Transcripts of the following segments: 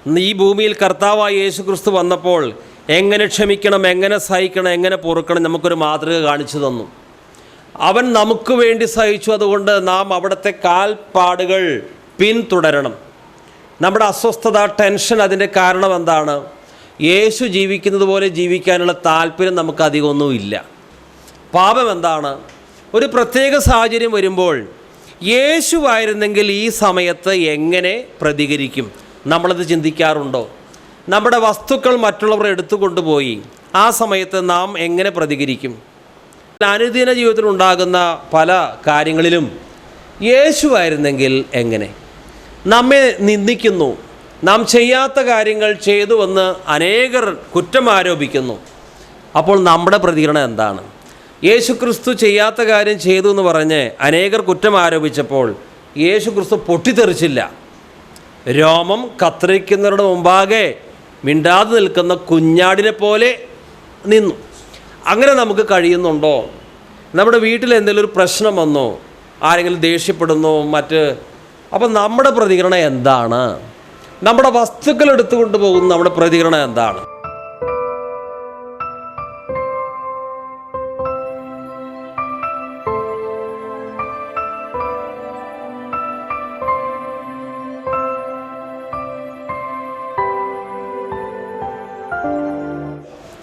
ഈ ഭൂമിയിൽ കർത്താവായ യേശു ക്രിസ്തു വന്നപ്പോൾ എങ്ങനെ ക്ഷമിക്കണം, എങ്ങനെ സഹിക്കണം, എങ്ങനെ പൊറുക്കണം നമുക്കൊരു മാതൃക കാണിച്ചു തന്നു. അവൻ നമുക്ക് വേണ്ടി സഹിച്ചു. അതുകൊണ്ട് നാം അവിടുത്തെ കാൽപ്പാടുകൾ പിന്തുടരണം. നമ്മുടെ അസ്വസ്ഥത, ടെൻഷൻ, അതിൻ്റെ കാരണം എന്താണ്? യേശു ജീവിക്കുന്നത് പോലെ ജീവിക്കാനുള്ള താല്പര്യം നമുക്ക് അധികമൊന്നുമില്ല. പാപം എന്താണ്? ഒരു പ്രത്യേക സാഹചര്യം വരുമ്പോൾ യേശുവായിരുന്നെങ്കിൽ ഈ സമയത്ത് എങ്ങനെ പ്രതികരിക്കും? നമ്മളത് ചിന്തിക്കാറുണ്ടോ? നമ്മുടെ വസ്തുക്കൾ മറ്റുള്ളവർ എടുത്തുകൊണ്ടുപോയി ആ സമയത്ത് നാം എങ്ങനെ പ്രതികരിക്കും? അനുദിന ജീവിതത്തിൽ ഉണ്ടാകുന്ന പല കാര്യങ്ങളിലും യേശുവായിരുന്നെങ്കിൽ എങ്ങനെ? നമ്മെ നിന്ദിക്കുന്നു, നാം ചെയ്യാത്ത കാര്യങ്ങൾ ചെയ്തുവെന്ന് അനേകർ കുറ്റം ആരോപിക്കുന്നു. അപ്പോൾ നമ്മുടെ പ്രതികരണം എന്താണ്? യേശു ക്രിസ്തു ചെയ്യാത്ത കാര്യം ചെയ്തു എന്ന് പറഞ്ഞ് അനേകർ കുറ്റം ആരോപിച്ചപ്പോൾ യേശു ക്രിസ്തു പൊട്ടിത്തെറിച്ചില്ല. രോമം കത്രിക്കുന്നവരുടെ മുമ്പാകെ മിണ്ടാതെ നിൽക്കുന്ന കുഞ്ഞാടിനെ പോലെ നിന്നു. അങ്ങനെ നമുക്ക് കഴിയുന്നുണ്ടോ? നമ്മുടെ വീട്ടിൽ എന്തെങ്കിലും ഒരു പ്രശ്നം വന്നോ, ആരെങ്കിലും ദേഷ്യപ്പെടുന്നോ അപ്പം നമ്മുടെ പ്രതികരണം എന്താണ്? നമ്മുടെ വസ്തുക്കൾ എടുത്തുകൊണ്ട് പോകുന്ന നമ്മുടെ പ്രതികരണം എന്താണ്?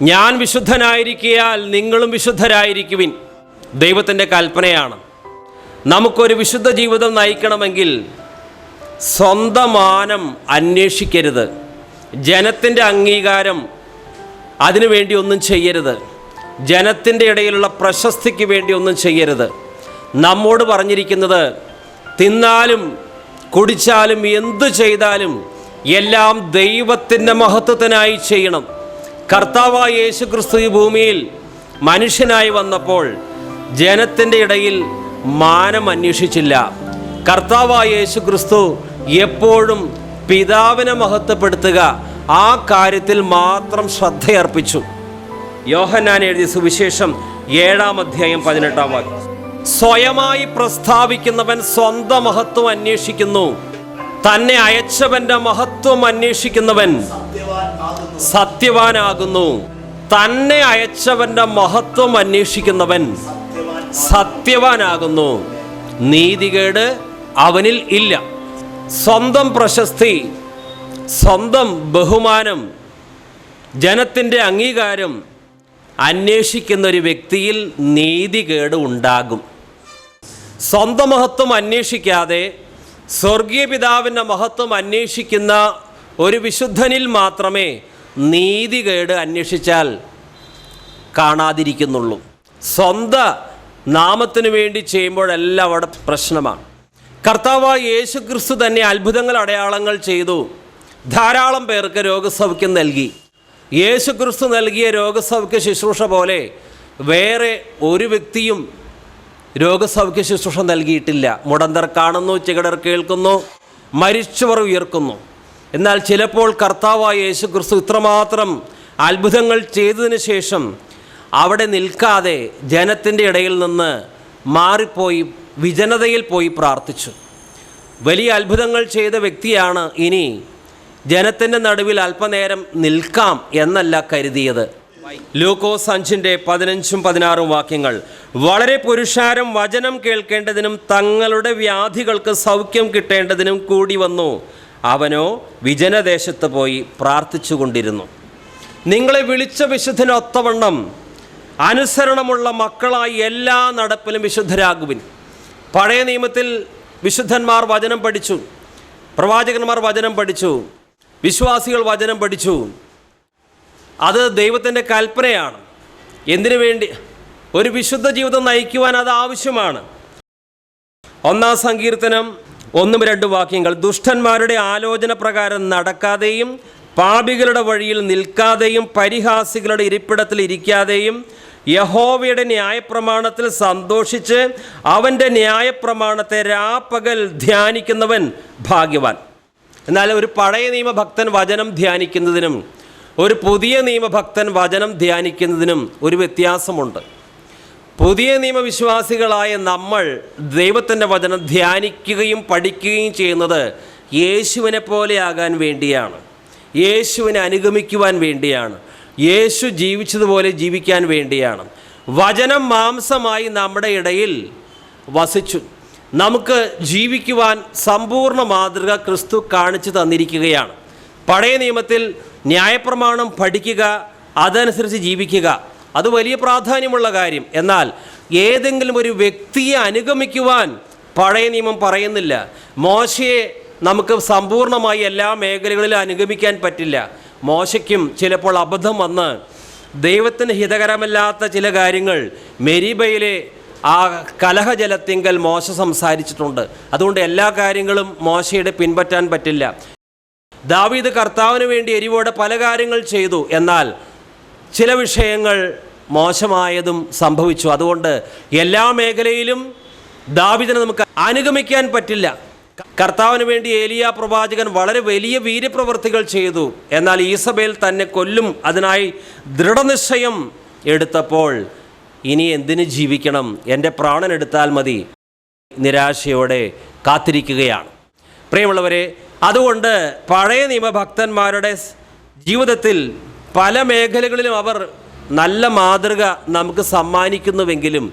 ഞാൻ വിശുദ്ധനായിരിക്കയാൽ നിങ്ങളും വിശുദ്ധരായിരിക്കുവിൻ ദൈവത്തിൻ്റെ കൽപ്പനയാണ്. നമുക്കൊരു വിശുദ്ധ ജീവിതം നയിക്കണമെങ്കിൽ സ്വന്തം മാനം അന്വേഷിക്കരുത്. ജനത്തിൻ്റെ അംഗീകാരം അതിനുവേണ്ടി ഒന്നും ചെയ്യരുത്. ജനത്തിൻ്റെ ഇടയിലുള്ള പ്രശസ്തിക്ക് വേണ്ടി ഒന്നും ചെയ്യരുത്. നമ്മോട് പറഞ്ഞിരിക്കുന്നത് തിന്നാലും കുടിച്ചാലും എന്തു ചെയ്താലും എല്ലാം ദൈവത്തിൻ്റെ മഹത്വത്തിനായി ചെയ്യണം. കർത്താവായ യേശു ക്രിസ്തു ഈ ഭൂമിയിൽ മനുഷ്യനായി വന്നപ്പോൾ ജനത്തിൻ്റെ ഇടയിൽ മാനം അന്വേഷിച്ചില്ല. കർത്താവായ യേശു ക്രിസ്തു എപ്പോഴും പിതാവിനെ മഹത്വപ്പെടുത്തുക, ആ കാര്യത്തിൽ മാത്രം ശ്രദ്ധയർപ്പിച്ചു. യോഹന്നാൻ എഴുതിയ സുവിശേഷം 7-ാം അധ്യായം 18-ാം വാക്യം. സ്വയമായി പ്രസ്താവിക്കുന്നവൻ സ്വന്തം മഹത്വം അന്വേഷിക്കുന്നു, തന്നെ അയച്ചവന്റെ മഹത്വം അന്വേഷിക്കുന്നവൻ സത്യവാനാകുന്നു. തന്നെ അയച്ചവന്റെ മഹത്വം അന്വേഷിക്കുന്നവൻ സത്യവാനാകുന്നു. നീതികേട് അവനിൽ ഇല്ല. സ്വന്തം പ്രശസ്തി, സ്വന്തം ബഹുമാനം, ജനത്തിൻ്റെ അംഗീകാരം അന്വേഷിക്കുന്ന ഒരു വ്യക്തിയിൽ നീതികേട് ഉണ്ടാകും. സ്വന്തം മഹത്വം അന്വേഷിക്കാതെ സ്വർഗീയ പിതാവിൻ്റെ മഹത്വം അന്വേഷിക്കുന്ന ഒരു വിശുദ്ധനിൽ മാത്രമേ നീതികേട് അന്വേഷിച്ചാൽ കാണാതിരിക്കുന്നുള്ളൂ. സ്വന്തം നാമത്തിന് വേണ്ടി ചെയ്യുമ്പോഴെല്ലാം അവിടെ പ്രശ്നമാണ്. കർത്താവായ യേശു ക്രിസ്തു തന്നെ അത്ഭുതങ്ങൾ, അടയാളങ്ങൾ ചെയ്തു. ധാരാളം പേർക്ക് രോഗസൗഖ്യം നൽകി. യേശു ക്രിസ്തു നൽകിയ രോഗസൗഖ്യ ശുശ്രൂഷ പോലെ വേറെ ഒരു വ്യക്തിയും രോഗസൗഖ്യ ശുശ്രൂഷ നൽകിയിട്ടില്ല. മുടന്തർ കാണുന്നു, ചെകിടർ കേൾക്കുന്നു, മരിച്ചവർ ഉയർക്കുന്നു. എന്നാൽ ചിലപ്പോൾ കർത്താവായ യേശു ക്രിസ്തു ഇത്രമാത്രം അത്ഭുതങ്ങൾ ചെയ്തതിന് ശേഷം അവിടെ നിൽക്കാതെ ജനത്തിൻ്റെ ഇടയിൽ നിന്ന് മാറിപ്പോയി വിജനതയിൽ പോയി പ്രാർത്ഥിച്ചു. വലിയ അത്ഭുതങ്ങൾ ചെയ്ത വ്യക്തിയാണ് ഇനി ജനത്തിൻ്റെ നടുവിൽ അല്പനേരം നിൽക്കാം എന്നല്ല കരുതിയത്. ലൂക്കോസ് 5:15-16 വാക്യങ്ങൾ. വളരെ പുരുഷാരം വചനം കേൾക്കേണ്ടതിനും തങ്ങളുടെ വ്യാധികൾക്ക് സൗഖ്യം കിട്ടേണ്ടതിനും കൂടി വന്നു. അവനോ വിജനദേശത്ത് പോയി പ്രാർത്ഥിച്ചു കൊണ്ടിരുന്നു. നിങ്ങളെ വിളിച്ച വിശുദ്ധനൊത്തവണ്ണം അനുസരണമുള്ള മക്കളായി എല്ലാ നടപ്പിലും വിശുദ്ധരാകുവിൻ. പഴയ നിയമത്തിൽ വിശുദ്ധന്മാർ വചനം പഠിച്ചു, പ്രവാചകന്മാർ വചനം പഠിച്ചു, വിശ്വാസികൾ വചനം പഠിച്ചു. അത് ദൈവത്തിൻ്റെ കൽപ്പനയാണ്. എന്തിനു വേണ്ടി? ഒരു വിശുദ്ധ ജീവിതം നയിക്കുവാൻ അത് ആവശ്യമാണ്. 1-ാം സങ്കീർത്തനം 1-2 വാക്യങ്ങൾ. ദുഷ്ടന്മാരുടെ ആലോചന പ്രകാരം നടക്കാതെയും പാപികളുടെ വഴിയിൽ നിൽക്കാതെയും പരിഹാസികളുടെ ഇരിപ്പിടത്തിൽ ഇരിക്കാതെയും യഹോവയുടെ ന്യായപ്രമാണത്തിൽ സന്തോഷിച്ച് അവൻ്റെ ന്യായപ്രമാണത്തെ രാപ്പകൽ ധ്യാനിക്കുന്നവൻ ഭാഗ്യവാൻ. എന്നാൽ ഒരു പഴയ നിയമഭക്തൻ വചനം ധ്യാനിക്കുന്നതിനും ഒരു പുതിയ നിയമഭക്തൻ വചനം ധ്യാനിക്കുന്നതിനും ഒരു വ്യത്യാസമുണ്ട്. പുതിയ നിയമവിശ്വാസികളായ നമ്മൾ ദൈവത്തിൻ്റെ വചനം ധ്യാനിക്കുകയും പഠിക്കുകയും ചെയ്യുന്നത് യേശുവിനെ പോലെയാകാൻ വേണ്ടിയാണ്. യേശുവിനെ അനുഗമിക്കുവാൻ വേണ്ടിയാണ്. യേശു ജീവിച്ചതുപോലെ ജീവിക്കാൻ വേണ്ടിയാണ്. വചനം മാംസമായി നമ്മുടെ ഇടയിൽ വസിച്ചു. നമുക്ക് ജീവിക്കുവാൻ സമ്പൂർണ്ണ മാതൃക ക്രിസ്തു കാണിച്ചു തന്നിരിക്കുകയാണ്. പഴയ നിയമത്തിൽ ന്യായപ്രമാണം പഠിക്കുക, അതനുസരിച്ച് ജീവിക്കുക, അത് വലിയ പ്രാധാന്യമുള്ള കാര്യം. എന്നാൽ ഏതെങ്കിലും ഒരു വ്യക്തിയെ അനുഗമിക്കുവാൻ പഴയ നിയമം പറയുന്നില്ല. മോശയെ നമുക്ക് സമ്പൂർണ്ണമായി എല്ലാ മേഖലകളിലും അനുഗമിക്കാൻ പറ്റില്ല. മോശയ്ക്കും ചിലപ്പോൾ അബദ്ധം വന്ന് ദൈവത്തിന് ഹിതകരമല്ലാത്ത ചില കാര്യങ്ങൾ മെരീബയിലെ ആ കലഹജലത്തിങ്കൽ മോശ സംസാരിച്ചിട്ടുണ്ട്. അതുകൊണ്ട് എല്ലാ കാര്യങ്ങളും മോശയുടെ പിൻപറ്റാൻ പറ്റില്ല. ദാവീദ് കർത്താവിന് വേണ്ടി എരിവോടെ പല കാര്യങ്ങൾ ചെയ്തു. എന്നാൽ ചില വിഷയങ്ങൾ മോശമായതും സംഭവിച്ചു. അതുകൊണ്ട് എല്ലാ മേഖലയിലും ദാവീദിനെ നമുക്ക് അനുഗമിക്കാൻ പറ്റില്ല. കർത്താവിന് വേണ്ടി ഏലിയ പ്രവാചകൻ വളരെ വലിയ വീര്യപ്രവൃത്തികൾ ചെയ്തു. എന്നാൽ ഈസബേൽ തന്നെ കൊല്ലും അതിനായി ദൃഢനിശ്ചയം എടുത്തപ്പോൾ ഇനി എന്തിന് ജീവിക്കണം, എൻ്റെ പ്രാണൻ എടുത്താൽ മതി, നിരാശയോടെ കാത്തിരിക്കുകയാണ്. പ്രിയമുള്ളവരെ, അതുകൊണ്ട് പഴയ നിയമഭക്തന്മാരുടെ ജീവിതത്തിൽ പല മേഖലകളിലും അവർ നല്ല മാതൃക നമുക്ക് സമ്മാനിക്കുന്നുവെങ്കിലും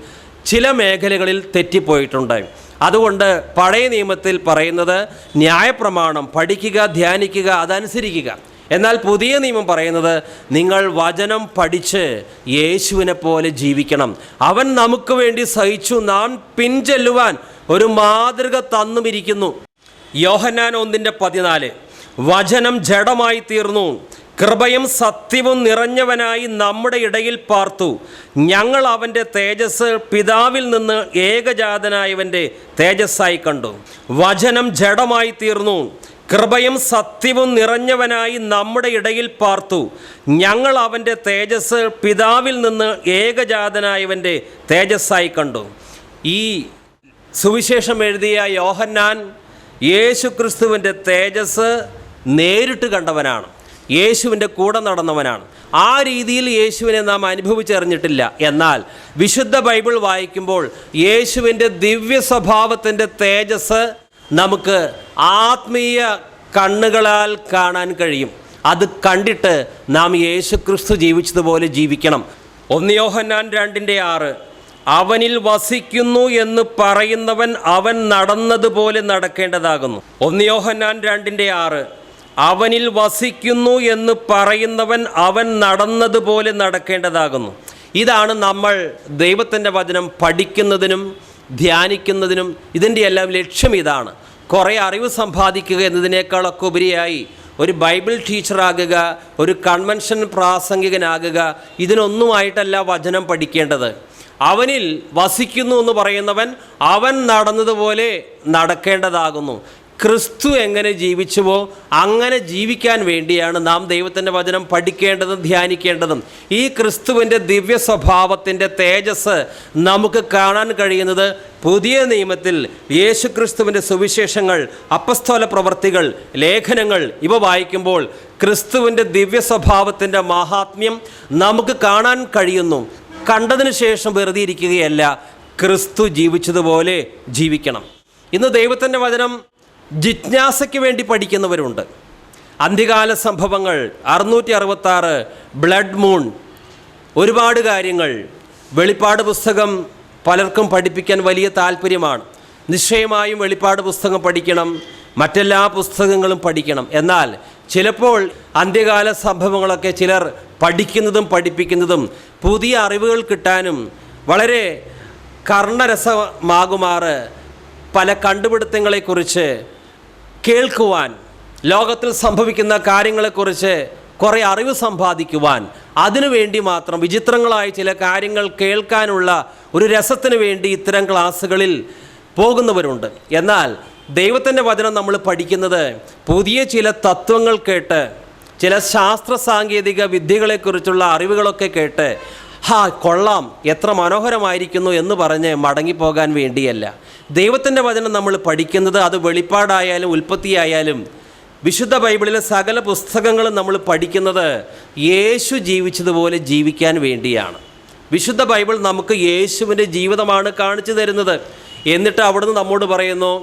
ചില മേഖലകളിൽ തെറ്റിപ്പോയിട്ടുണ്ട്. അതുകൊണ്ട് പഴയ നിയമത്തിൽ പറയുന്നത് ന്യായപ്രമാണം പഠിക്കുക, ധ്യാനിക്കുക, അതനുസരിക്കുക. എന്നാൽ പുതിയ നിയമം പറയുന്നത് നിങ്ങൾ വചനം പഠിച്ച് യേശുവിനെ പോലെ ജീവിക്കണം. അവൻ നമുക്ക് വേണ്ടി സഹിച്ചു, നാം പിൻചെല്ലുവാൻ ഒരു മാതൃക തന്നുമിരിക്കുന്നു. യോഹന്നാൻ 1:14 വചനം ജഡമായി തീർന്നു, കൃപയും സത്യവും നിറഞ്ഞവനായി നമ്മുടെ ഇടയിൽ പാർത്തു, ഞങ്ങൾ അവൻ്റെ തേജസ് പിതാവിൽ നിന്ന് ഏകജാതനായവൻ്റെ തേജസ്സായി കണ്ടു. വചനം ജഡമായി തീർന്നു, കൃപയും സത്യവും നിറഞ്ഞവനായി നമ്മുടെ ഇടയിൽ പാർത്തു, ഞങ്ങൾ അവൻ്റെ തേജസ് പിതാവിൽ നിന്ന് ഏകജാതനായവൻ്റെ തേജസ്സായി കണ്ടു. ഈ സുവിശേഷം എഴുതിയ യോഹന്നാൻ യേശു ക്രിസ്തുവിൻ്റെ തേജസ് നേരിട്ട് കണ്ടവനാണ്, യേശുവിൻ്റെ കൂടെ നടന്നവനാണ്. ആ രീതിയിൽ യേശുവിനെ നാം അനുഭവിച്ചറിഞ്ഞിട്ടില്ല. എന്നാൽ വിശുദ്ധ ബൈബിൾ വായിക്കുമ്പോൾ യേശുവിൻ്റെ ദിവ്യ സ്വഭാവത്തിൻ്റെ തേജസ് നമുക്ക് ആത്മീയ കണ്ണുകളാൽ കാണാൻ കഴിയും. അത് കണ്ടിട്ട് നാം യേശു ക്രിസ്തു ജീവിച്ചതുപോലെ ജീവിക്കണം. 1 യോഹന്നാൻ 2:6 അവനിൽ വസിക്കുന്നു എന്ന് പറയുന്നവൻ അവൻ നടന്നതുപോലെ നടക്കേണ്ടതാകുന്നു. 1 യോഹന്നാൻ 2:6 അവനിൽ വസിക്കുന്നു എന്ന് പറയുന്നവൻ അവൻ നടന്നതുപോലെ നടക്കേണ്ടതാകുന്നു. ഇതാണ് നമ്മൾ ദൈവത്തിൻ്റെ വചനം പഠിക്കുന്നതിനും ധ്യാനിക്കുന്നതിനും ഇതിൻ്റെ എല്ലാം ലക്ഷ്യം ഇതാണ്. കുറേ അറിവ് സമ്പാദിക്കുക എന്നതിനേക്കാളൊക്കെ ഉപരിയായി ഒരു ബൈബിൾ ടീച്ചറാകുക, ഒരു കൺവെൻഷൻ പ്രാസംഗികനാകുക, ഇതിനൊന്നുമായിട്ടല്ല വചനം പഠിക്കേണ്ടത്. അവനിൽ വസിക്കുന്നു എന്ന് പറയുന്നവൻ അവൻ നടന്നതുപോലെ നടക്കേണ്ടതാകുന്നു. ക്രിസ്തു എങ്ങനെ ജീവിച്ചുവോ അങ്ങനെ ജീവിക്കാൻ വേണ്ടിയാണ് നാം ദൈവത്തിൻ്റെ വചനം പഠിക്കേണ്ടതും ധ്യാനിക്കേണ്ടതും. ഈ ക്രിസ്തുവിൻ്റെ ദിവ്യ സ്വഭാവത്തിൻ്റെ തേജസ് നമുക്ക് കാണാൻ കഴിയുന്നത് പുതിയ നിയമത്തിൽ യേശു ക്രിസ്തുവിൻ്റെ സുവിശേഷങ്ങൾ, അപ്പസ്തോല പ്രവർത്തികൾ, ലേഖനങ്ങൾ ഇവ വായിക്കുമ്പോൾ ക്രിസ്തുവിൻ്റെ ദിവ്യ സ്വഭാവത്തിൻ്റെ മാഹാത്മ്യം നമുക്ക് കാണാൻ കഴിയുന്നു. കണ്ടതിന് ശേഷം വെറുതെ ഇരിക്കുകയല്ല, ക്രിസ്തു ജീവിച്ചതുപോലെ ജീവിക്കണം. ഇന്ന് ദൈവത്തിൻ്റെ വചനം ജിജ്ഞാസയ്ക്ക് വേണ്ടി പഠിക്കുന്നവരുണ്ട്. അന്ത്യകാല സംഭവങ്ങൾ, 666, ബ്ലഡ് മൂൺ, ഒരുപാട് കാര്യങ്ങൾ. വെളിപ്പാട് പുസ്തകം പലർക്കും പഠിപ്പിക്കാൻ വലിയ താല്പര്യമാണ്. നിശ്ചയമായും വെളിപ്പാട് പുസ്തകം പഠിക്കണം, മറ്റെല്ലാ പുസ്തകങ്ങളും പഠിക്കണം. എന്നാൽ ചിലപ്പോൾ അന്ത്യകാല സംഭവങ്ങളൊക്കെ ചിലർ പഠിക്കുന്നതും പഠിപ്പിക്കുന്നതും പുതിയ അറിവുകൾ കിട്ടാനും വളരെ കർണരസമാകുമാറ് പല കണ്ടുപിടുത്തങ്ങളെക്കുറിച്ച് കേൾക്കുവാൻ, ലോകത്തിൽ സംഭവിക്കുന്ന കാര്യങ്ങളെക്കുറിച്ച് കുറേ അറിവ് സമ്പാദിക്കുവാൻ, അതിനുവേണ്ടി മാത്രം വിചിത്രങ്ങളായ ചില കാര്യങ്ങൾ കേൾക്കാനുള്ള ഒരു രസത്തിന് വേണ്ടി ഇത്തരം ക്ലാസ്സുകളിൽ പോകുന്നവരുണ്ട്. എന്നാൽ ദൈവത്തിൻ്റെ വചനം നമ്മൾ പഠിക്കുന്നത് പുതിയ ചില തത്വങ്ങൾ കേട്ട്, ചില ശാസ്ത്ര സാങ്കേതിക വിദ്യകളെക്കുറിച്ചുള്ള അറിവുകളൊക്കെ കേട്ട് കൊള്ളാം, എത്ര മനോഹരമായിരിക്കുന്നു എന്ന് പറഞ്ഞ് മടങ്ങിപ്പോകാൻ വേണ്ടിയല്ല. ദൈവത്തിൻ്റെ വചനം നമ്മൾ പഠിക്കുന്നത് അത് വെളിപ്പാടായാലും ഉൽപ്പത്തിയായാലും വിശുദ്ധ ബൈബിളിലെ സകല പുസ്തകങ്ങളും നമ്മൾ പഠിക്കുന്നത് യേശു ജീവിച്ചതുപോലെ ജീവിക്കാൻ വേണ്ടിയാണ്. വിശുദ്ധ ബൈബിൾ നമുക്ക് യേശുവിൻ്റെ ജീവിതമാണ് കാണിച്ചു തരുന്നത്. എന്നിട്ട് അവിടുന്ന് നമ്മോട് പറയുന്നു,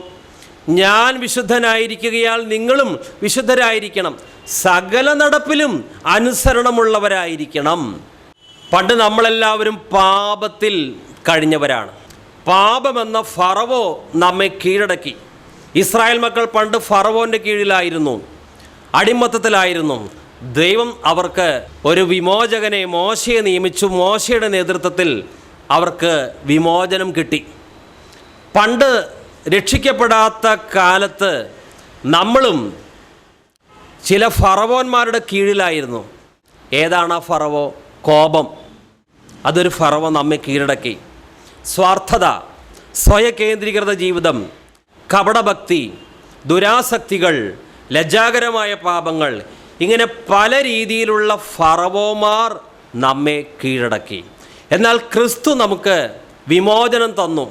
ഞാൻ വിശുദ്ധനായിരിക്കുകയാൽ നിങ്ങളും വിശുദ്ധരായിരിക്കണം, സകല നടപ്പിലും അനുസരണമുള്ളവരായിരിക്കണം. പണ്ട് നമ്മളെല്ലാവരും പാപത്തിൽ കഴിഞ്ഞവരാണ്. പാപമെന്ന ഫറവോ നമ്മെ കീഴടക്കി. ഇസ്രായേൽ മക്കൾ പണ്ട് ഫറവോൻ്റെ കീഴിലായിരുന്നു, അടിമത്തത്തിലായിരുന്നു. ദൈവം അവർക്ക് ഒരു വിമോചകനെ, മോശയെ നിയമിച്ചു. മോശയുടെ നേതൃത്വത്തിൽ അവർക്ക് വിമോചനം കിട്ടി. പണ്ട് രക്ഷിക്കപ്പെടാത്ത കാലത്ത് നമ്മളും ചില ഫറവോന്മാരുടെ കീഴിലായിരുന്നു. ഏതാണ് ആ ഫറവോ? കോപം. അതൊരു ഫറവോ നമ്മെ കീഴടക്കി. സ്വാർത്ഥത, സ്വയകേന്ദ്രീകൃത ജീവിതം, കപടഭക്തി, ദുരാസക്തികൾ, ലജ്ജാകരമായ പാപങ്ങൾ, ഇങ്ങനെ പല രീതിയിലുള്ള ഫറവോമാർ നമ്മെ കീഴടക്കി. എന്നാൽ ക്രിസ്തു നമുക്ക് വിമോചനം തന്നു.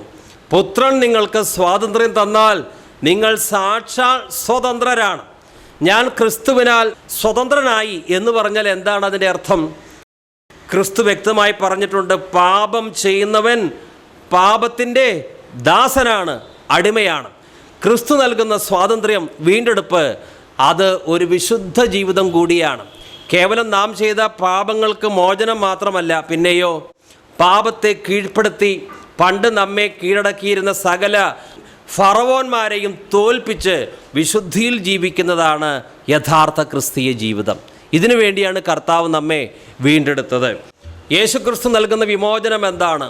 പുത്രൻ നിങ്ങൾക്ക് സ്വാതന്ത്ര്യം തന്നാൽ നിങ്ങൾ സാക്ഷാൽ സ്വതന്ത്രരാണ്. ഞാൻ ക്രിസ്തുവിനാൽ സ്വതന്ത്രനായി എന്ന് പറഞ്ഞാൽ എന്താണ് അതിൻ്റെ അർത്ഥം? ക്രിസ്തു വ്യക്തമായി പറഞ്ഞിട്ടുണ്ട്, പാപം ചെയ്യുന്നവൻ പാപത്തിൻ്റെ ദാസനാണ്, അടിമയാണ്. ക്രിസ്തു നൽകുന്ന സ്വാതന്ത്ര്യം, വീണ്ടെടുപ്പ്, അത് ഒരു വിശുദ്ധ ജീവിതം കൂടിയാണ്. കേവലം നാം ചെയ്ത പാപങ്ങൾക്ക് മോചനം മാത്രമല്ല, പിന്നെയോ പാപത്തെ കീഴ്പ്പെടുത്തി പണ്ട് നമ്മെ കീഴടക്കിയിരുന്ന സകല ഫറവോന്മാരെയും തോൽപ്പിച്ച് വിശുദ്ധിയിൽ ജീവിക്കുന്നതാണ് യഥാർത്ഥ ക്രിസ്തീയ ജീവിതം. ഇതിനു വേണ്ടിയാണ് കർത്താവ് നമ്മെ വീണ്ടെടുത്തത്. യേശുക്രിസ്തു നൽകുന്ന വിമോചനം എന്താണ്?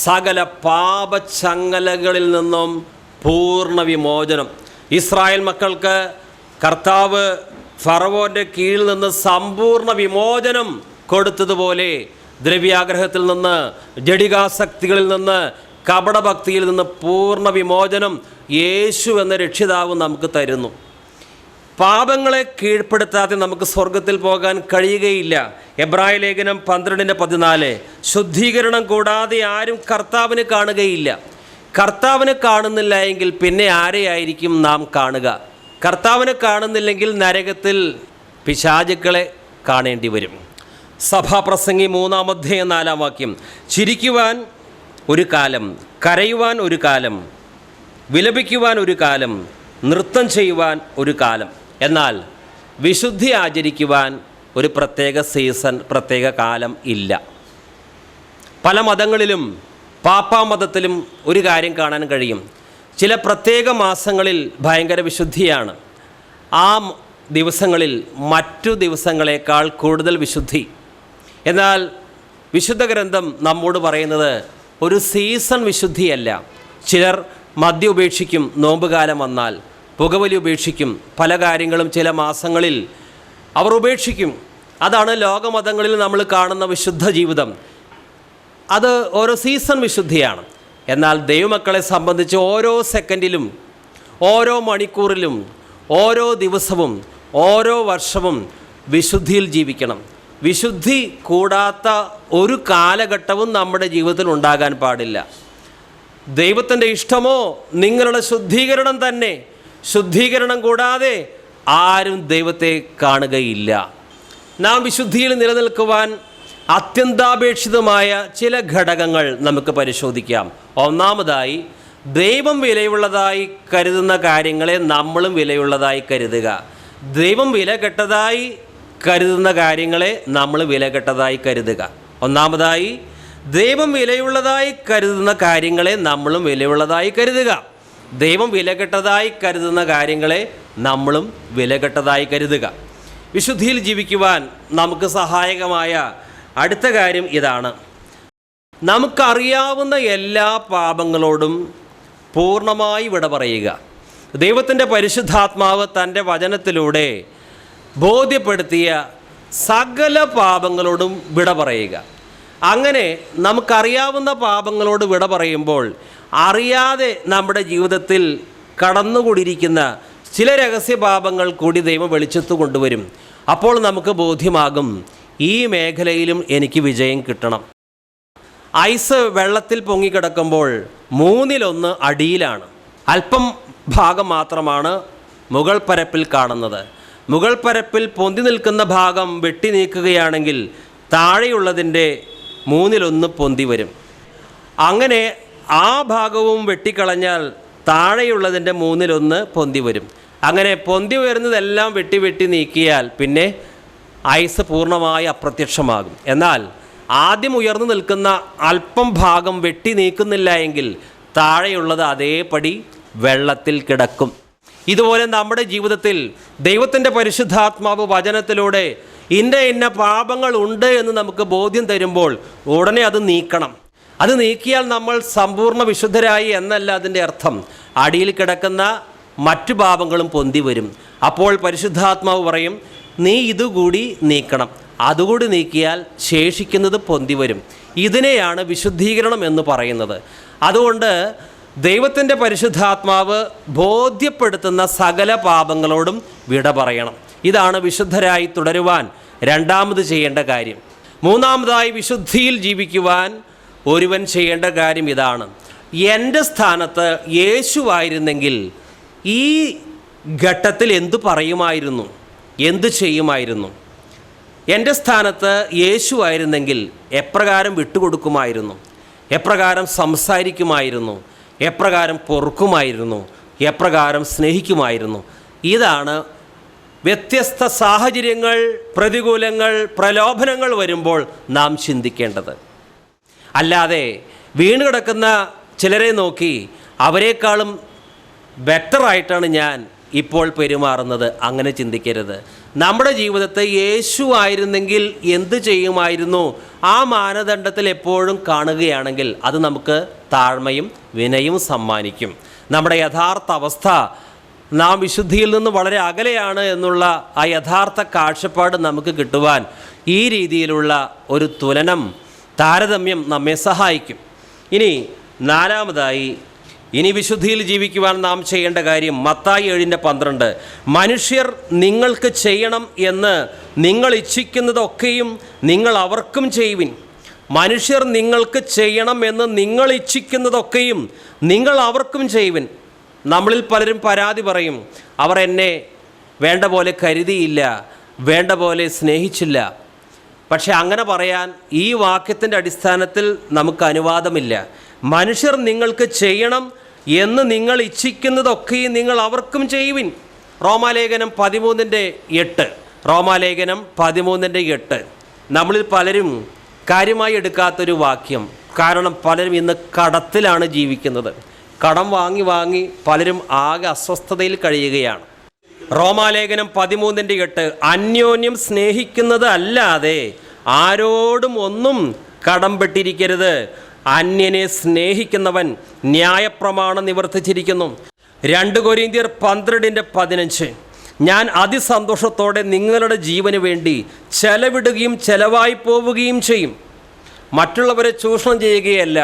സകല പാപച്ചങ്ങലകളിൽ നിന്നും പൂർണ്ണ വിമോചനം. ഇസ്രായേൽ മക്കൾക്ക് കർത്താവ് ഫറവോൻ്റെ കീഴിൽ നിന്ന് സമ്പൂർണ്ണ വിമോചനം കൊടുത്തതുപോലെ ദ്രവ്യാഗ്രഹത്തിൽ നിന്ന്, ജഡികാസക്തികളിൽ നിന്ന്, കപടഭക്തിയിൽ നിന്ന് പൂർണ്ണ വിമോചനം യേശു എന്ന രക്ഷിതാവ് നമുക്ക് തരുന്നു. പാപങ്ങളെ കീഴ്പ്പെടുത്താതെ നമുക്ക് സ്വർഗത്തിൽ പോകാൻ കഴിയുകയില്ല. എബ്രായ ലേഖനം 12:14. ശുദ്ധീകരണം കൂടാതെ ആരും കർത്താവിനെ കാണുകയില്ല. കർത്താവിനെ കാണുന്നില്ല എങ്കിൽ പിന്നെ ആരെയായിരിക്കും നാം കാണുക? കർത്താവിനെ കാണുന്നില്ലെങ്കിൽ നരകത്തിൽ പിശാചുക്കളെ കാണേണ്ടി വരും. സഭാപ്രസംഗി 3-4 ചിരിക്കുവാൻ ഒരു കാലം, കരയുവാൻ ഒരു കാലം, വിലപിക്കുവാൻ ഒരു കാലം, നൃത്തം ചെയ്യുവാൻ ഒരു കാലം. എന്നാൽ വിശുദ്ധി ആചരിക്കുവാൻ ഒരു പ്രത്യേക സീസൺ, പ്രത്യേക കാലം ഇല്ല. പല മതങ്ങളിലും പാപ്പാമതത്തിലും ഒരു കാര്യം കാണാൻ കഴിയും. ചില പ്രത്യേക മാസങ്ങളിൽ ഭയങ്കര വിശുദ്ധിയാണ്. ആ ദിവസങ്ങളിൽ മറ്റു ദിവസങ്ങളെക്കാൾ കൂടുതൽ വിശുദ്ധി. എന്നാൽ വിശുദ്ധ ഗ്രന്ഥം നമ്മോട് പറയുന്നത് ഒരു സീസൺ വിശുദ്ധിയല്ല. ചിലർ മദ്യം ഉപേക്ഷിക്കും നോമ്പുകാലം വന്നാൽ, പുകവലി ഉപേക്ഷിക്കും, പല കാര്യങ്ങളും ചില മാസങ്ങളിൽ അവർ ഉപേക്ഷിക്കും. അതാണ് ലോകമതങ്ങളിൽ നമ്മൾ കാണുന്ന വിശുദ്ധ ജീവിതം. അത് ഓരോ സീസൺ വിശുദ്ധിയാണ്. എന്നാൽ ദൈവമക്കളെ സംബന്ധിച്ച് ഓരോ സെക്കൻഡിലും, ഓരോ മണിക്കൂറിലും, ഓരോ ദിവസവും, ഓരോ വർഷവും വിശുദ്ധിയിൽ ജീവിക്കണം. വിശുദ്ധി കൂടാത്ത ഒരു കാലഘട്ടവും നമ്മുടെ ജീവിതത്തിൽ ഉണ്ടാകാൻ പാടില്ല. ദൈവത്തിൻ്റെ ഇഷ്ടമോ നിങ്ങളുടെ ശുദ്ധീകരണം തന്നെ. ശുദ്ധീകരണം കൂടാതെ ആരും ദൈവത്തെ കാണുകയില്ല. നാം വിശുദ്ധിയിൽ നിലനിൽക്കുവാൻ അത്യന്താപേക്ഷിതമായ ചില ഘടകങ്ങൾ നമുക്ക് പരിശോധിക്കാം. ഒന്നാമതായി, ദൈവം വിലയുള്ളതായി കരുതുന്ന കാര്യങ്ങളെ നമ്മളും വിലയുള്ളതായി കരുതുക. ദൈവം വിലകെട്ടതായി കരുതുന്ന കാര്യങ്ങളെ നമ്മൾ വിലകെട്ടതായി കരുതുക. ഒന്നാമതായി, ദൈവം വിലയുള്ളതായി കരുതുന്ന കാര്യങ്ങളെ നമ്മളും വിലയുള്ളതായി കരുതുക. ദൈവം വിലകെട്ടതായി കരുതുന്ന കാര്യങ്ങളെ നമ്മളും വിലകെട്ടതായി കരുതുക. വിശുദ്ധിയിൽ ജീവിക്കുവാൻ നമുക്ക് സഹായകമായ അടുത്ത കാര്യം ഇതാണ്. നമുക്കറിയാവുന്ന എല്ലാ പാപങ്ങളോടും പൂർണ്ണമായി വിട പറയുക. ദൈവത്തിൻ്റെ പരിശുദ്ധാത്മാവ് തൻ്റെ വചനത്തിലൂടെ ബോധ്യപ്പെടുത്തിയ സകല പാപങ്ങളോടും വിട പറയുക. അങ്ങനെ നമുക്കറിയാവുന്ന പാപങ്ങളോട് വിട പറയുമ്പോൾ അറിയാതെ നമ്മുടെ ജീവിതത്തിൽ കടന്നുകൂടിയിരിക്കുന്ന ചില രഹസ്യ പാപങ്ങൾ കൂടി ദൈവം വെളിച്ചത്ത് കൊണ്ടുവരും. അപ്പോൾ നമുക്ക് ബോധ്യമാകും, ഈ മേഖലയിലും എനിക്ക് വിജയം കിട്ടണം. ഐസ് വെള്ളത്തിൽ പൊങ്ങിക്കിടക്കുമ്പോൾ 1/3 അടിയിലാണ്. അല്പം ഭാഗം മാത്രമാണ് മുകൾ പരപ്പിൽ കാണുന്നത്. മുകൾ പരപ്പിൽ പൊന്തി നിൽക്കുന്ന ഭാഗം വെട്ടി നീക്കുകയാണെങ്കിൽ താഴെയുള്ളതിൻ്റെ 1/3 പൊന്തി വരും. അങ്ങനെ ആ ഭാഗവും വെട്ടിക്കളഞ്ഞാൽ താഴെയുള്ളതിൻ്റെ 1/3 പൊന്തി വരും. അങ്ങനെ പൊന്തി വരുന്നതെല്ലാം വെട്ടി വെട്ടി നീക്കിയാൽ പിന്നെ ഐസ് പൂർണ്ണമായി അപ്രത്യക്ഷമാകും. എന്നാൽ ആദ്യം ഉയർന്നു നിൽക്കുന്ന അല്പം ഭാഗം വെട്ടി നീക്കുന്നില്ല എങ്കിൽ താഴെയുള്ളത് അതേപടി വെള്ളത്തിൽ കിടക്കും. ഇതുപോലെ നമ്മുടെ ജീവിതത്തിൽ ദൈവത്തിൻ്റെ പരിശുദ്ധാത്മാവ് വചനത്തിലൂടെ ഇന്ന പാപങ്ങൾ ഉണ്ട് എന്ന് നമുക്ക് ബോധ്യം തരുമ്പോൾ ഉടനെ അത് നീക്കണം. അത് നീക്കിയാൽ നമ്മൾ സമ്പൂർണ്ണ വിശുദ്ധരായി എന്നല്ല അതിൻ്റെ അർത്ഥം. അടിയിൽ കിടക്കുന്ന മറ്റു പാപങ്ങളും പൊന്തി വരും. അപ്പോൾ പരിശുദ്ധാത്മാവ് പറയും, നീ ഇതുകൂടി നീക്കണം. അതുകൂടി നീക്കിയാൽ ശേഷിക്കുന്നത് പൊന്തി വരും. ഇതിനെയാണ് വിശുദ്ധീകരണം എന്ന് പറയുന്നത്. അതുകൊണ്ട് ദൈവത്തിൻ്റെ പരിശുദ്ധാത്മാവ് ബോധ്യപ്പെടുത്തുന്ന സകല പാപങ്ങളോടും വിട പറയണം. ഇതാണ് വിശുദ്ധരായി തുടരുവാൻ രണ്ടാമത് ചെയ്യേണ്ട കാര്യം. മൂന്നാമതായി വിശുദ്ധിയിൽ ജീവിക്കുവാൻ ഒരുവൻ ചെയ്യേണ്ട കാര്യം ഇതാണ്. എൻ്റെ സ്ഥാനത്ത് യേശുവായിരുന്നെങ്കിൽ ഈ ഘട്ടത്തിൽ എന്തു പറയുമായിരുന്നു, എന്തു ചെയ്യുമായിരുന്നു? എൻ്റെ സ്ഥാനത്ത് യേശുവായിരുന്നെങ്കിൽ എപ്രകാരം വിട്ടുകൊടുക്കുമായിരുന്നു, എപ്രകാരം സംസാരിക്കുമായിരുന്നു, എപ്രകാരം പൊറുക്കുമായിരുന്നു, എപ്രകാരം സ്നേഹിക്കുമായിരുന്നു? ഇതാണ് വ്യത്യസ്ത സാഹചര്യങ്ങൾ, പ്രതികൂലങ്ങൾ, പ്രലോഭനങ്ങൾ വരുമ്പോൾ നാം ചിന്തിക്കേണ്ടത്. അല്ലാതെ വീണ് കിടക്കുന്ന ചിലരെ നോക്കി അവരെക്കാളും ബെറ്ററായിട്ടാണ് ഞാൻ ഇപ്പോൾ പെരുമാറുന്നത്, അങ്ങനെ ചിന്തിക്കരുത്. നമ്മുടെ ജീവിതത്തെ യേശു ആയിരുന്നെങ്കിൽ എന്ത് ചെയ്യുമായിരുന്നു, ആ മാനദണ്ഡത്തിൽ എപ്പോഴും കാണുകയാണെങ്കിൽ അത് നമുക്ക് താഴ്മയും വിനയും സമ്മാനിക്കും. നമ്മുടെ യഥാർത്ഥ അവസ്ഥ നാം വിശുദ്ധിയിൽ നിന്ന് വളരെ അകലെയാണ് എന്നുള്ള ആ യഥാർത്ഥ കാഴ്ചപ്പാട് നമുക്ക് കിട്ടുവാൻ ഈ രീതിയിലുള്ള ഒരു തുലനം, താരതമ്യം നമ്മെ സഹായിക്കും. ഇനി നാലാമതായി, ഇനി വിശുദ്ധിയിൽ ജീവിക്കുവാൻ നാം ചെയ്യേണ്ട കാര്യം മത്തായി 7:12, മനുഷ്യർ നിങ്ങൾക്ക് ചെയ്യണം എന്ന് നിങ്ങൾ ഇച്ഛിക്കുന്നതൊക്കെയും നിങ്ങൾ അവർക്കും ചെയ്യുവിൻ. മനുഷ്യർ നിങ്ങൾക്ക് ചെയ്യണം എന്ന് നിങ്ങൾ ഇച്ഛിക്കുന്നതൊക്കെയും നിങ്ങൾ അവർക്കും ചെയ്യുവിൻ. നമ്മളിൽ പലരും പരാതി പറയും, അവർ എന്നെ വേണ്ട പോലെ കരുതിയില്ല, വേണ്ട പോലെ സ്നേഹിച്ചില്ല. പക്ഷെ അങ്ങനെ പറയാൻ ഈ വാക്യത്തിൻ്റെ അടിസ്ഥാനത്തിൽ നമുക്ക് അനുവാദമില്ല. മനുഷ്യർ നിങ്ങൾക്ക് ചെയ്യണം എന്ന് നിങ്ങൾ ഇച്ഛിക്കുന്നതൊക്കെയും നിങ്ങൾ അവർക്കും ചെയ്യുവിൻ. റോമാലേഖനം 13:8. റോമാലേഖനം 13:8 നമ്മളിൽ പലരും കാര്യമായി എടുക്കാത്തൊരു വാക്യം. കാരണം പലരും ഇന്ന് കടത്തിലാണ് ജീവിക്കുന്നത്. കടം വാങ്ങി വാങ്ങി പലരും ആകെ അസ്വസ്ഥതയിൽ കഴിയുകയാണ്. റോമാലേഖനം 13:8, അന്യോന്യം സ്നേഹിക്കുന്നത് അല്ലാതെ ആരോടും ഒന്നും കടംപെട്ടിരിക്കരുത്. അന്യനെ സ്നേഹിക്കുന്നവൻ ന്യായപ്രമാണം നിവർത്തിച്ചിരിക്കുന്നു. 2 കൊരിന്ത്യർ 12:15, ഞാൻ അതിസന്തോഷത്തോടെ നിങ്ങളുടെ ജീവന് വേണ്ടി ചെലവിടുകയും ചെലവായി പോവുകയും ചെയ്യും. മറ്റുള്ളവരെ ചൂഷണം ചെയ്യുകയല്ല,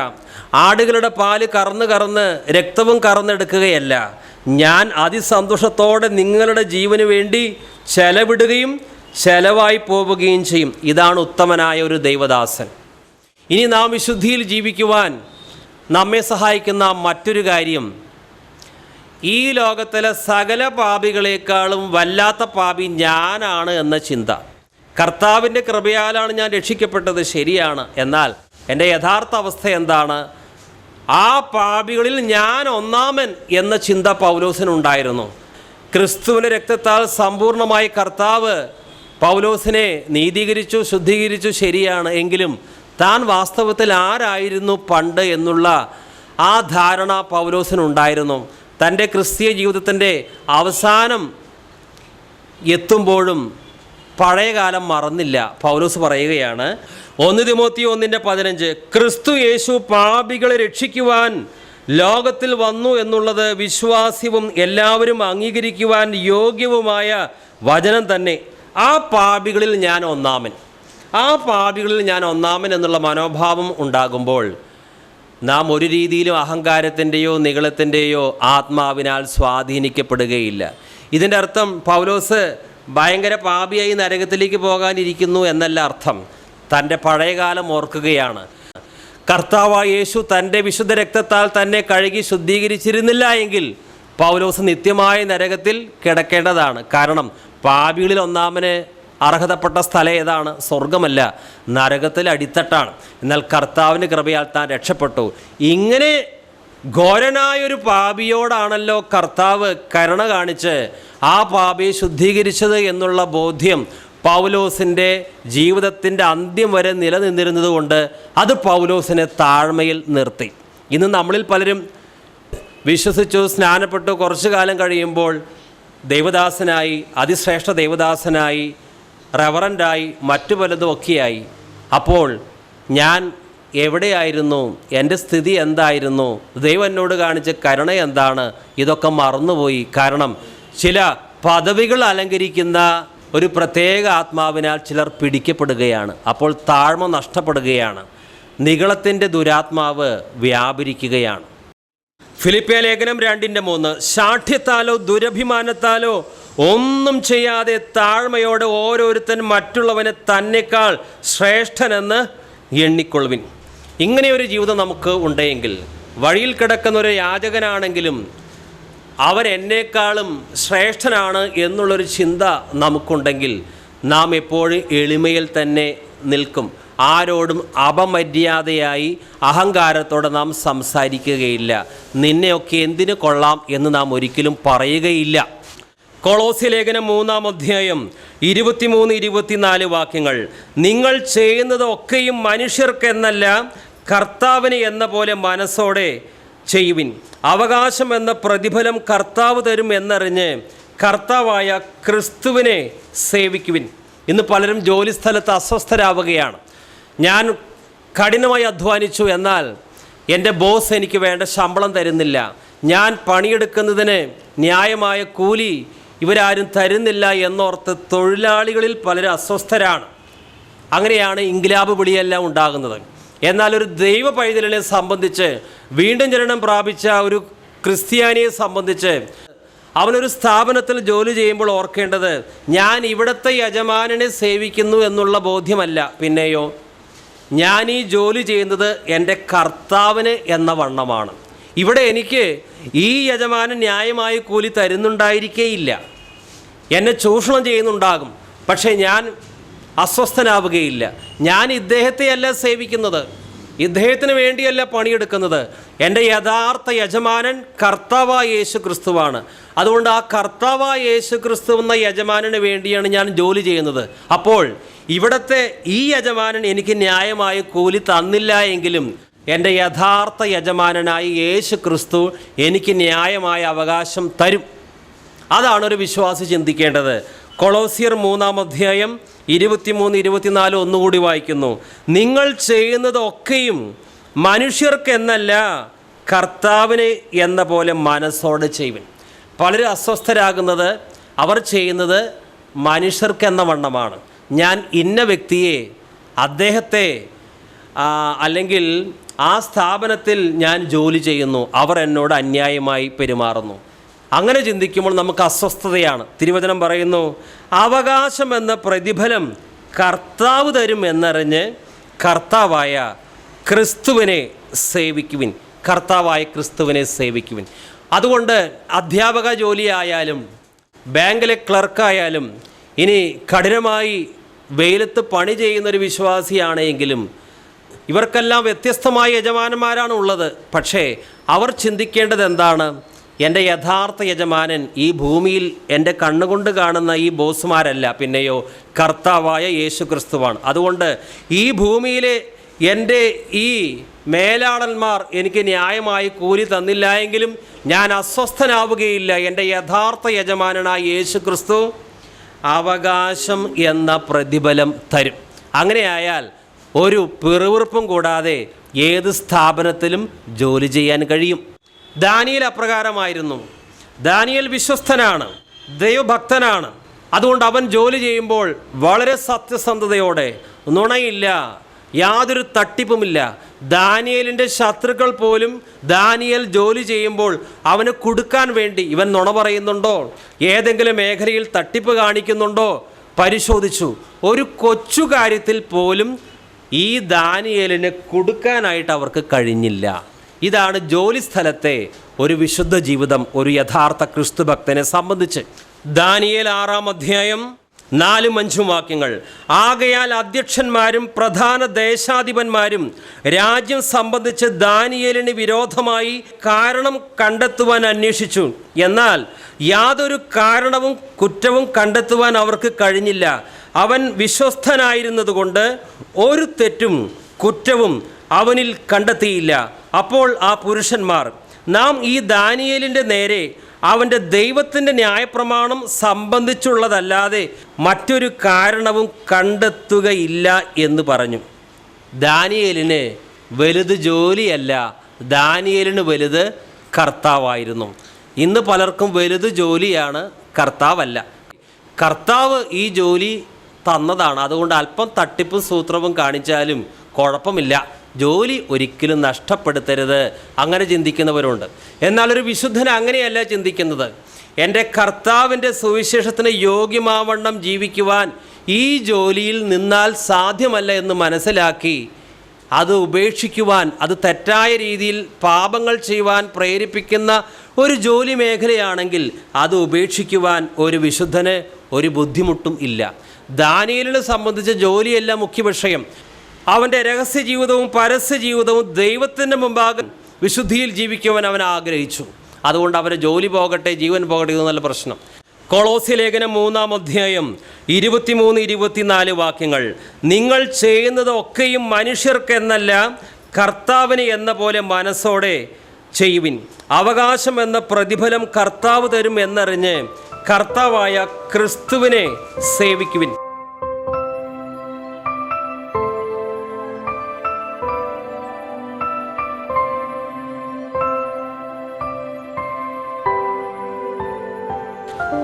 ആടുകളുടെ പാല് കറന്ന് രക്തവും കറന്നെടുക്കുകയല്ല. ഞാൻ അതിസന്തോഷത്തോടെ നിങ്ങളുടെ ജീവന് വേണ്ടി ചെലവിടുകയും ചെലവായി പോവുകയും ചെയ്യും. ഇതാണ് ഉത്തമനായ ഒരു ദൈവദാസൻ. ഇനി നാം വിശുദ്ധിയിൽ ജീവിക്കുവാൻ നമ്മെ സഹായിക്കുന്ന മറ്റൊരു കാര്യം, ഈ ലോകത്തിലെ സകല പാപികളെക്കാളും വല്ലാത്ത പാപി ഞാനാണ് എന്ന ചിന്ത. കർത്താവിൻ്റെ കൃപയാലാണ് ഞാൻ രക്ഷിക്കപ്പെട്ടത്, ശരിയാണ്. എന്നാൽ എൻ്റെ യഥാർത്ഥ അവസ്ഥ എന്താണ്? ആ പാപികളിൽ ഞാൻ ഒന്നാമൻ എന്ന ചിന്ത പൗലോസിനുണ്ടായിരുന്നു. ക്രിസ്തുവിൻ്റെ രക്തത്താൽ സമ്പൂർണ്ണമായി കർത്താവ് പൗലോസിനെ നീതീകരിച്ചു, ശുദ്ധീകരിച്ചു, ശരിയാണ്. എങ്കിലും താൻ വാസ്തവത്തിൽ ആരായിരുന്നു പണ്ട് എന്നുള്ള ആ ധാരണ പൗലോസിനുണ്ടായിരുന്നു. തൻ്റെ ക്രിസ്തീയ ജീവിതത്തിൻ്റെ അവസാനം എത്തുമ്പോഴും പഴയകാലം മറന്നില്ല. പൗലോസ് പറയുകയാണ്, 1 തിമോത്തി 1:15, ക്രിസ്തു യേശു പാപികളെ രക്ഷിക്കുവാൻ ലോകത്തിൽ വന്നു എന്നുള്ളത് വിശ്വാസ്യവും എല്ലാവരും അംഗീകരിക്കുവാൻ യോഗ്യവുമായ വചനം തന്നെ. ആ പാപികളിൽ ഞാൻ ഒന്നാമൻ, ആ പാപികളിൽ ഞാൻ ഒന്നാമൻ എന്നുള്ള മനോഭാവം ഉണ്ടാകുമ്പോൾ നാം ഒരു രീതിയിലും അഹങ്കാരത്തിൻ്റെയോ നിഗളത്തിൻ്റെയോ ആത്മാവിനാൽ സ്വാധീനിക്കപ്പെടുകയില്ല. ഇതിൻ്റെ അർത്ഥം പൗലോസ് ഭയങ്കര പാപിയായി നരകത്തിലേക്ക് പോകാനിരിക്കുന്നു എന്നല്ല അർത്ഥം. തൻ്റെ പഴയകാലം ഓർക്കുകയാണ്. കർത്താവായ യേശു തൻ്റെ വിശുദ്ധ രക്തത്താൽ തന്നെ കഴുകി ശുദ്ധീകരിച്ചിരുന്നില്ല എങ്കിൽ പൗലോസ് നിത്യമായ നരകത്തിൽ കിടക്കേണ്ടതാണ്. കാരണം പാപികളിൽ ഒന്നാമന് അർഹതപ്പെട്ട സ്ഥലം ഏതാണ്? സ്വർഗമല്ല, നരകത്തിൽ അടിത്തട്ടാണ്. എന്നാൽ കർത്താവിൻ്റെ കൃപയാൽ താൻ രക്ഷപ്പെട്ടു. ഇങ്ങനെ ഘോരനായൊരു പാപിയോടാണല്ലോ കർത്താവ് കരുണ കാണിച്ച് ആ പാപിയെ ശുദ്ധീകരിച്ചത് എന്നുള്ള ബോധ്യം പൗലോസിൻ്റെ ജീവിതത്തിൻ്റെ അന്ത്യം വരെ നിലനിന്നിരുന്നത് കൊണ്ട് അത് പൗലോസിനെ താഴ്മയിൽ നിർത്തി. ഇന്ന് നമ്മളിൽ പലരും വിശ്വസിച്ചു, സ്നാനപ്പെട്ടു, കുറച്ചു കാലം കഴിയുമ്പോൾ ദൈവദാസനായി, അതിശ്രേഷ്ഠ ദൈവദാസനായി, റവറൻ്റായി, മറ്റു പലതും ഒക്കെയായി. അപ്പോൾ ഞാൻ എവിടെയായിരുന്നു? എൻ്റെ സ്ഥിതി എന്തായിരുന്നു? ദൈവം എന്നോട് കാണിച്ച കരുണ എന്താണ്? ഇതൊക്കെ മറന്നുപോയി. കാരണം ചില പദവികൾ അലങ്കരിക്കുന്ന ഒരു പ്രത്യേക ആത്മാവിനാൽ ചിലർ പിടിക്കപ്പെടുകയാണ്. അപ്പോൾ താഴ്മ നഷ്ടപ്പെടുകയാണ്. നിഗളത്തിൻ്റെ ദുരാത്മാവ് വ്യാപരിക്കുകയാണ്. ഫിലിപ്പിയ ലേഖനം 2:3 ശാഠ്യത്താലോ ദുരഭിമാനത്താലോ ഒന്നും ചെയ്യാതെ താഴ്മയോടെ ഓരോരുത്തൻ മറ്റുള്ളവനെ തന്നെക്കാൾ ശ്രേഷ്ഠനെന്ന് എണ്ണിക്കൊള്ളുവിൻ. ഇങ്ങനെയൊരു ജീവിതം നമുക്ക് ഉണ്ടെങ്കിൽ, വഴിയിൽ കിടക്കുന്ന ഒരു യാചകനാണെങ്കിലും അവൻ എന്നേക്കാളും ശ്രേഷ്ഠനാണ് എന്നുള്ളൊരു ചിന്ത നമുക്കുണ്ടെങ്കിൽ നാം എപ്പോഴും എളിമയിൽ തന്നെ നിൽക്കും. ആരോടും അപമര്യാദയായി അഹങ്കാരത്തോടെ നാം സംസാരിക്കുകയില്ല. നിന്നെയൊക്കെ എന്തിനു കൊള്ളാം എന്ന് നാം ഒരിക്കലും പറയുകയില്ല. കൊളോസ്യ ലേഖനം 3:23-24 വാക്യങ്ങൾ, നിങ്ങൾ ചെയ്യുന്നതൊക്കെയും മനുഷ്യർക്കെന്നല്ല കർത്താവിന് എന്ന പോലെ മനസ്സോടെ ചെയ്യുവിൻ. അവകാശം എന്ന പ്രതിഫലം കർത്താവ് തരും എന്നറിഞ്ഞ് കർത്താവായ ക്രിസ്തുവിനെ സേവിക്കുവിൻ. ഇന്ന് പലരും ജോലിസ്ഥലത്ത് അസ്വസ്ഥരാവുകയാണ്. ഞാൻ കഠിനമായി അധ്വാനിച്ചു, എന്നാൽ എൻ്റെ ബോസ് എനിക്ക് വേണ്ട ശമ്പളം തരുന്നില്ല. ഞാൻ പണിയെടുക്കുന്നതിന് ന്യായമായ കൂലി ഇവരാരും തരുന്നില്ല എന്നോർത്ത് തൊഴിലാളികളിൽ പലരും അസ്വസ്ഥരാണ്. അങ്ങനെയാണ് ഇൻക്ലാബ് വിളിയെല്ലാം ഉണ്ടാകുന്നത്. എന്നാൽ ഒരു ദൈവ പൈതലിനെ സംബന്ധിച്ച്, വീണ്ടും ജനനം പ്രാപിച്ച ഒരു ക്രിസ്ത്യാനിയെ സംബന്ധിച്ച്, അവനൊരു സ്ഥാപനത്തിൽ ജോലി ചെയ്യുമ്പോൾ ഓർക്കേണ്ടത് ഞാൻ ഇവിടുത്തെ യജമാനനെ സേവിക്കുന്നു എന്നുള്ള ബോധ്യമല്ല, പിന്നെയോ ഞാൻ ഈ ജോലി ചെയ്യുന്നത് എൻ്റെ കർത്താവിന് എന്ന വണ്ണമാണ്. ഇവിടെ എനിക്ക് ഈ യജമാനൻ ന്യായമായ കൂലി തരുന്നുണ്ടായിരിക്കേയില്ല, എന്നെ ചൂഷണം ചെയ്യുന്നുണ്ടാകും, പക്ഷേ ഞാൻ അസ്വസ്ഥനാവുകയില്ല. ഞാൻ ഇദ്ദേഹത്തെയല്ല സേവിക്കുന്നത്, ഇദ്ദേഹത്തിന് വേണ്ടിയല്ല പണിയെടുക്കുന്നത്. എൻ്റെ യഥാർത്ഥ യജമാനൻ കർത്താവായ യേശു ക്രിസ്തുവാണ്. അതുകൊണ്ട് ആ കർത്താവായ യേശു ക്രിസ്തു എന്ന യജമാനന് വേണ്ടിയാണ് ഞാൻ ജോലി ചെയ്യുന്നത്. അപ്പോൾ ഇവിടുത്തെ ഈ യജമാനൻ എനിക്ക് ന്യായമായ കൂലി തന്നില്ല എങ്കിലും എൻ്റെ യഥാർത്ഥ യജമാനനായ യേശു ക്രിസ്തു എനിക്ക് ന്യായമായ അവകാശം തരും. അതാണ് ഒരു വിശ്വാസി ചിന്തിക്കേണ്ടത്. കൊളോസ്യർ 3:23-24 ഒന്നുകൂടി വായിക്കുന്നു. നിങ്ങൾ ചെയ്യുന്നതൊക്കെയും മനുഷ്യർക്കെന്നല്ല കർത്താവിന് എന്ന പോലെ മനസ്സോടെ ചെയ്യുവിൻ. പലരും അസ്വസ്ഥരാകുന്നത് അവർ ചെയ്യുന്നത് മനുഷ്യർക്കെന്ന വണ്ണമാണ്. ഞാൻ ഇന്ന വ്യക്തിയെ, അദ്ദേഹത്തെ, അല്ലെങ്കിൽ ആ സ്ഥാപനത്തിൽ ഞാൻ ജോലി ചെയ്യുന്നു, അവർ എന്നോട് അന്യായമായി പെരുമാറുന്നു. അങ്ങനെ ചിന്തിക്കുമ്പോൾ നമുക്ക് അസ്വസ്ഥതയാണ്. തിരുവചനം പറയുന്നു, അവകാശം എന്ന പ്രതിഫലം കർത്താവ് തരും എന്നറിഞ്ഞ് കർത്താവായ ക്രിസ്തുവിനെ സേവിക്കുവിൻ. കർത്താവായ ക്രിസ്തുവിനെ സേവിക്കുവിൻ. അതുകൊണ്ട് അധ്യാപക ജോലിയായാലും ബാങ്കിലെ ക്ലർക്കായാലും, ഇനി കഠിനമായി വെയിലത്ത് പണി ചെയ്യുന്നൊരു വിശ്വാസിയാണെങ്കിലും, ഇവർക്കെല്ലാം വ്യത്യസ്തമായ യജമാനന്മാരാണ് ഉള്ളത്. പക്ഷേ അവർ ചിന്തിക്കേണ്ടത് എന്താണ്? എൻ്റെ യഥാർത്ഥ യജമാനൻ ഈ ഭൂമിയിൽ എൻ്റെ കണ്ണുകൊണ്ട് കാണുന്ന ഈ ബോസുമാരല്ല, പിന്നെയോ കർത്താവായ യേശു ക്രിസ്തുവാണ്. അതുകൊണ്ട് ഈ ഭൂമിയിലെ എൻ്റെ ഈ മേലാളന്മാർ എനിക്ക് ന്യായമായി കൂലി തന്നില്ല എങ്കിലും ഞാൻ അസ്വസ്ഥനാവുകയില്ല. എൻ്റെ യഥാർത്ഥ യജമാനനായ യേശു ക്രിസ്തു അവകാശം എന്ന പ്രതിഫലം തരും. അങ്ങനെയായാൽ ഒരു പിറുവിറുപ്പും കൂടാതെ ഏത് സ്ഥാപനത്തിലും ജോലി ചെയ്യാൻ കഴിയും. ദാനിയേൽ അപ്രകാരമായിരുന്നു. ദാനിയേൽ വിശ്വസ്തനാണ്, ദൈവഭക്തനാണ്. അതുകൊണ്ട് അവൻ ജോലി ചെയ്യുമ്പോൾ വളരെ സത്യസന്ധതയോടെ, നുണയില്ല, യാതൊരു തട്ടിപ്പുമില്ല. ദാനിയേലിൻ്റെ ശത്രുക്കൾ പോലും ദാനിയേൽ ജോലി ചെയ്യുമ്പോൾ അവന് കൊടുക്കാൻ വേണ്ടി ഇവൻ നുണ പറയുന്നുണ്ടോ, ഏതെങ്കിലും മേഖലയിൽ തട്ടിപ്പ് കാണിക്കുന്നുണ്ടോ പരിശോധിച്ചു. ഒരു കൊച്ചു കാര്യത്തിൽ പോലും ഈ ദാനിയേലിന് കൊടുക്കാനായിട്ട് അവർക്ക് കഴിഞ്ഞില്ല. ഇതാണ് ജോലി സ്ഥലത്തെ ഒരു വിശുദ്ധ ജീവിതം ഒരു യഥാർത്ഥ ക്രിസ്തുഭക്തനെ സംബന്ധിച്ച്. ദാനിയേൽ 6-ാം അധ്യായം 4, 5 വാക്യങ്ങൾ. ആകയാൽ അധ്യക്ഷന്മാരും പ്രധാന ദേശാധിപന്മാരും രാജ്യം സംബന്ധിച്ച് ദാനിയേലിന് വിരോധമായി കാരണം കണ്ടെത്തുവാൻ അന്വേഷിച്ചു. എന്നാൽ യാതൊരു കാരണവും കുറ്റവും കണ്ടെത്തുവാൻ അവർക്ക് കഴിഞ്ഞില്ല. അവൻ വിശ്വസ്തനായിരുന്നതുകൊണ്ട് ഒരു തെറ്റും കുറ്റവും അവനിൽ കണ്ടെത്തിയില്ല. അപ്പോൾ ആ പുരുഷന്മാർ, നാം ഈ ദാനിയേലിൻ്റെ നേരെ അവൻ്റെ ദൈവത്തിൻ്റെ ന്യായപ്രമാണം സംബന്ധിച്ചുള്ളതല്ലാതെ മറ്റൊരു കാരണവും കണ്ടെത്തുകയില്ല എന്ന് പറഞ്ഞു. ദാനിയേലിന് വലുത് ജോലിയല്ല, ദാനിയേലിന് വലുത് കർത്താവായിരുന്നു. ഇന്ന് പലർക്കും വലുത് ജോലിയാണ്, കർത്താവല്ല. കർത്താവ് ഈ ജോലി തന്നതാണ്. അതുകൊണ്ട് അല്പം തട്ടിപ്പും സൂത്രവും കാണിച്ചാലും കുഴപ്പമില്ല, ജോലി ഒരിക്കലും നഷ്ടപ്പെടുത്തരുത്, അങ്ങനെ ചിന്തിക്കുന്നവരുണ്ട്. എന്നാൽ ഒരു വിശുദ്ധൻ അങ്ങനെയല്ല ചിന്തിക്കുന്നത്. എൻ്റെ കർത്താവിൻ്റെ സുവിശേഷത്തിന് യോഗ്യമാവണ്ണം ജീവിക്കുവാൻ ഈ ജോലിയിൽ നിന്നാൽ സാധ്യമല്ല എന്ന് മനസ്സിലാക്കി അത് ഉപേക്ഷിക്കുവാൻ, അത് തെറ്റായ രീതിയിൽ പാപങ്ങൾ ചെയ്യുവാൻ പ്രേരിപ്പിക്കുന്ന ഒരു ജോലി മേഖലയാണെങ്കിൽ അത് ഉപേക്ഷിക്കുവാൻ ഒരു വിശുദ്ധന് ഒരു ബുദ്ധിമുട്ടും ഇല്ല. ദാനിയേലിനെ സംബന്ധിച്ച ജോലിയല്ല മുഖ്യ വിഷയം. അവൻ്റെ രഹസ്യ ജീവിതവും പരസ്യ ജീവിതവും ദൈവത്തിൻ്റെ മുമ്പാകെ വിശുദ്ധിയിൽ ജീവിക്കുവാൻ അവൻ ആഗ്രഹിച്ചു. അതുകൊണ്ട് അവൻ്റെ ജോലി പോകട്ടെ, ജീവൻ പോകട്ടെ, ഇതൊന്നല്ല പ്രശ്നം. കൊളോസ്യ ലേഖനം 3-ാം അധ്യായം 23-24 വാക്യങ്ങൾ. നിങ്ങൾ ചെയ്യുന്നതൊക്കെയും മനുഷ്യർക്കെന്നല്ല കർത്താവിന് എന്ന പോലെ മനസ്സോടെ ചെയ്യുവിൻ. അവകാശം എന്ന പ്രതിഫലം കർത്താവ് തരും എന്നറിഞ്ഞ് കർത്താവായ ക്രിസ്തുവിനെ സേവിക്കുവിൻ.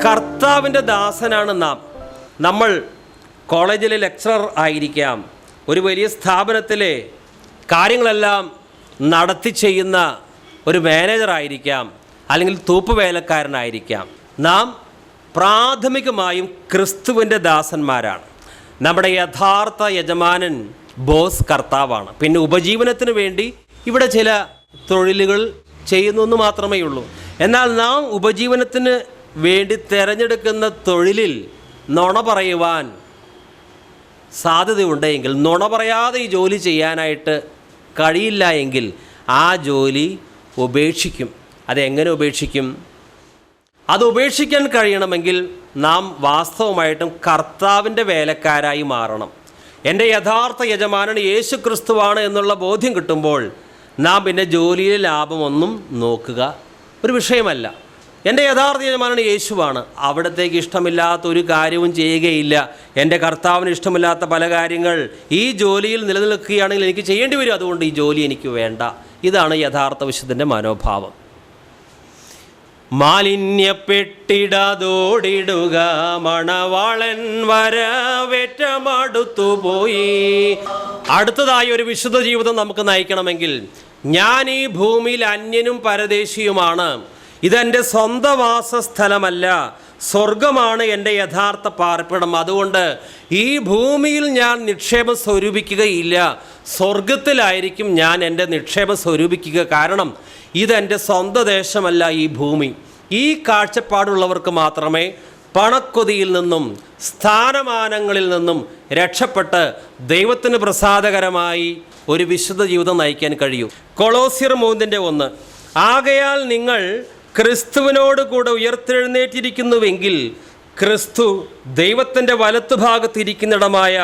കർത്താവിൻ്റെ ദാസനാണ് നാം. നമ്മൾ കോളേജിലെ ലെക്ചറർ ആയിരിക്കാം, ഒരു വലിയ സ്ഥാപനത്തിലെ കാര്യങ്ങളെല്ലാം നടത്തി ചെയ്യുന്ന ഒരു മാനേജറായിരിക്കാം, അല്ലെങ്കിൽ തൂപ്പുവേലക്കാരനായിരിക്കാം. നാം പ്രാഥമികമായും ക്രിസ്തുവിൻ്റെ ദാസന്മാരാണ്. നമ്മുടെ യഥാർത്ഥ യജമാനൻ ബോസ് കർത്താവാണ്. പിന്നെ ഉപജീവനത്തിന് വേണ്ടി ഇവിടെ ചില തൊഴിലുകൾ ചെയ്യുന്നു മാത്രമേ ഉള്ളൂ. എന്നാൽ നാം ഉപജീവനത്തിന് വേണ്ടി തിരഞ്ഞെടുക്കുന്ന തൊഴിലിൽ നുണ പറയുവാൻ സാധ്യതയുണ്ടെങ്കിൽ, നുണ പറയാതെ ഈ ജോലി ചെയ്യാനായിട്ട് കഴിയില്ല എങ്കിൽ ആ ജോലി ഉപേക്ഷിക്കും. അതെങ്ങനെ ഉപേക്ഷിക്കും? അത് ഉപേക്ഷിക്കാൻ കഴിയണമെങ്കിൽ നാം വാസ്തവമായിട്ടും കർത്താവിൻ്റെ വേലക്കാരായി മാറണം. എൻ്റെ യഥാർത്ഥ യജമാനൻ യേശു ക്രിസ്തുവാണ് എന്നുള്ള ബോധ്യം കിട്ടുമ്പോൾ നാം പിന്നെ ജോലിയിലെ ലാഭമൊന്നും നോക്കുക ഒരു വിഷയമല്ല. എൻ്റെ യഥാർത്ഥ യജമാനൻ യേശുവാണ്, അവിടത്തേക്ക് ഇഷ്ടമില്ലാത്ത ഒരു കാര്യവും ചെയ്യുകയില്ല. എൻ്റെ കർത്താവിന് ഇഷ്ടമില്ലാത്ത പല കാര്യങ്ങൾ ഈ ജോലിയിൽ നിലനിൽക്കുകയാണെങ്കിൽ എനിക്ക് ചെയ്യേണ്ടി വരും, അതുകൊണ്ട് ഈ ജോലി എനിക്ക് വേണ്ട. ഇതാണ് യഥാർത്ഥ വിശുദ്ധൻ്റെ മനോഭാവം. മാലിന്യപ്പെട്ടിടാതോടിടുക, മണവാളൻ വരവേറ്റമടുത്തുപോയി. അടുത്തതായി ഒരു വിശുദ്ധ ജീവിതം നമുക്ക് നയിക്കണമെങ്കിൽ, ഞാൻ ഈ ഭൂമിയിൽ അന്യനും പരദേശിയുമാണ്, ഇതെൻ്റെ സ്വന്തം വാസസ്ഥലമല്ല, സ്വർഗമാണ് എൻ്റെ യഥാർത്ഥ പാർപ്പിടം. അതുകൊണ്ട് ഈ ഭൂമിയിൽ ഞാൻ നിക്ഷേപം സ്വരൂപിക്കുകയില്ല, സ്വർഗത്തിലായിരിക്കും ഞാൻ എൻ്റെ നിക്ഷേപം സ്വരൂപിക്കുക. കാരണം ഇതെൻ്റെ സ്വന്തം ദേശമല്ല ഈ ഭൂമി. ഈ കാഴ്ചപ്പാടുള്ളവർക്ക് മാത്രമേ പണക്കൊതിയിൽ നിന്നും സ്ഥാനമാനങ്ങളിൽ നിന്നും രക്ഷപ്പെട്ട് ദൈവത്തിന് പ്രസാദകരമായി ഒരു വിശുദ്ധ ജീവിതം നയിക്കാൻ കഴിയൂ. കൊളോസ്യർ 3:1. ആകയാൽ നിങ്ങൾ ക്രിസ്തുവിനോട് കൂടെ ഉയർത്തെഴുന്നേറ്റിരിക്കുന്നുവെങ്കിൽ ക്രിസ്തു ദൈവത്തിൻ്റെ വലത്തുഭാഗത്തിരിക്കുന്നിടമായ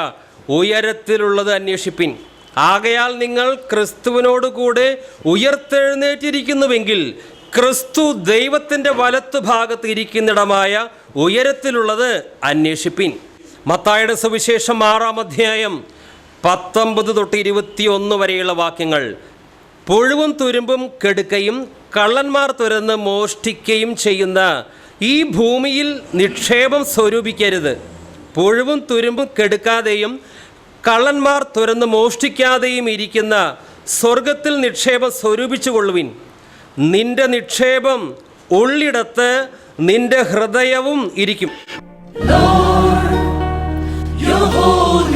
ഉയരത്തിലുള്ളത് അന്വേഷിപ്പിൻ. ആകയാൽ നിങ്ങൾ ക്രിസ്തുവിനോട് കൂടെ ഉയർത്തെഴുന്നേറ്റിരിക്കുന്നുവെങ്കിൽ ക്രിസ്തു ദൈവത്തിൻ്റെ വലത്തുഭാഗത്ത് ഇരിക്കുന്നിടമായ ഉയരത്തിലുള്ളത് അന്വേഷിപ്പിൻ. മത്തായിയുടെ സുവിശേഷം 6-ാം അധ്യായം 19-21 വരെയുള്ള വാക്യങ്ങൾ. പുഴുവും തുരുമ്പും കെടുക്കയും കള്ളന്മാർ തുരന്ന് മോഷ്ടിക്കുകയും ചെയ്യുന്ന ഈ ഭൂമിയിൽ നിക്ഷേപം സ്വരൂപിക്കരുത്. പുഴുവും തുരുമ്പും കെടുക്കാതെയും കള്ളന്മാർ തുരന്ന് മോഷ്ടിക്കാതെയും ഇരിക്കുന്ന സ്വർഗത്തിൽ നിക്ഷേപം സ്വരൂപിച്ചു കൊള്ളുവിൻ. നിന്റെ നിക്ഷേപം ഉള്ളിടത്ത് നിന്റെ ഹൃദയവും ഇരിക്കും. Lord,